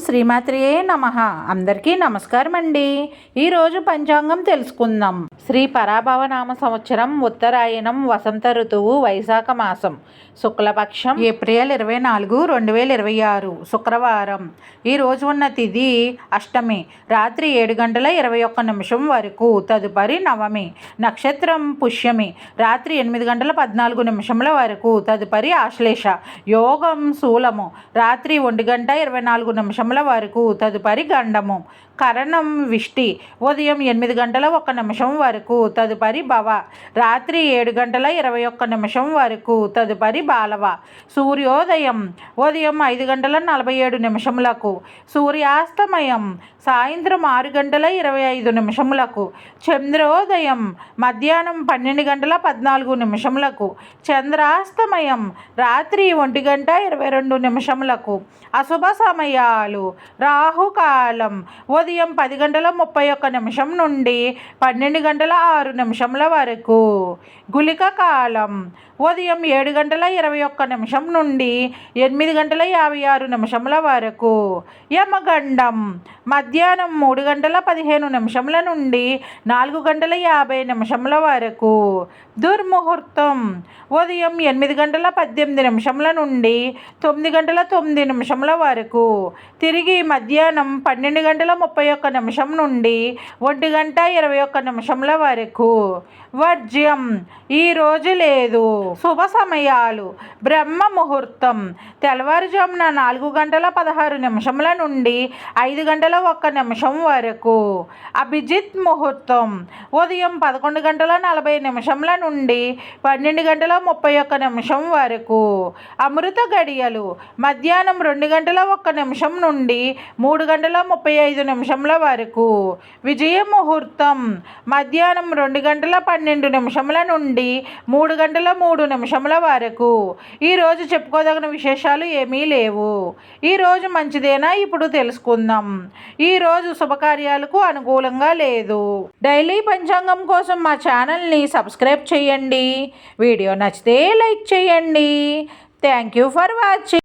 శ్రీమాత్రియే నమః. అందరికీ నమస్కారం అండి. ఈరోజు పంచాంగం తెలుసుకుందాం. శ్రీ పరాభవనామ సంవత్సరం, ఉత్తరాయణం, వసంత ఋతువు, వైశాఖ మాసం, శుక్లపక్షం, ఏప్రిల్ 24, 2026 శుక్రవారం. ఈరోజు ఉన్న తిథి అష్టమి, రాత్రి 7:21 వరకు. తదుపరి నవమి. నక్షత్రం పుష్యమి, రాత్రి 8:14 వరకు. తదుపరి ఆశ్లేష. యోగం శూలము, రాత్రి 1:24 వరకు. తదుపరి గండము. కరణం విష్టి, ఉదయం 8:01 వరకు. తదుపరి భవ, రాత్రి 7:21 వరకు. తదుపరి బాలవ. సూర్యోదయం ఉదయం 5:47. సూర్యాస్తమయం సాయంత్రం 6:25. చంద్రోదయం మధ్యాహ్నం 12:14. చంద్రాస్తమయం రాత్రి 1:22. అశుభ సమయాలు: రాహుకాలం ఉదయం 10:31 నుండి 12:06 వరకు. గుళిక కాలం ఉదయం 7:21 నుండి 8:56 వరకు. యమగండం మధ్యాహ్నం 3:15 నుండి 4:50 వరకు. దుర్ముహూర్తం ఉదయం 8:18 నుండి 9:09 వరకు. తిరిగి మధ్యాహ్నం 12:31 నుండి 1:21 వరకు. వర్జ్యం ఈరోజు లేదు. శుభ సమయాలు: బ్రహ్మ ముహూర్తం తెల్లవారుజామున 4:16 నుండి 5:01 వరకు. అభిజిత్ ముహూర్తం ఉదయం 11:40 నుండి 12:31 వరకు. అమృత గడియలు మధ్యాహ్నం 2:01 నుండి 3:35 వరకు. విజయ ముహూర్తం మధ్యాహ్నం 2:12 నుండి 3:03 వరకు. ఈరోజు చెప్పుకోదగిన విశేషాలు ఏమీ లేవు. ఈరోజు మంచిదేనా? ఇప్పుడు తెలుసుకుందాం. ఈరోజు శుభకార్యాలకు అనుకూలంగా లేదు. డైలీ పంచాంగం కోసం మా ఛానల్ని సబ్స్క్రైబ్ చేయండి. వీడియో నచ్చితే లైక్ చేయండి. Thank you for watching.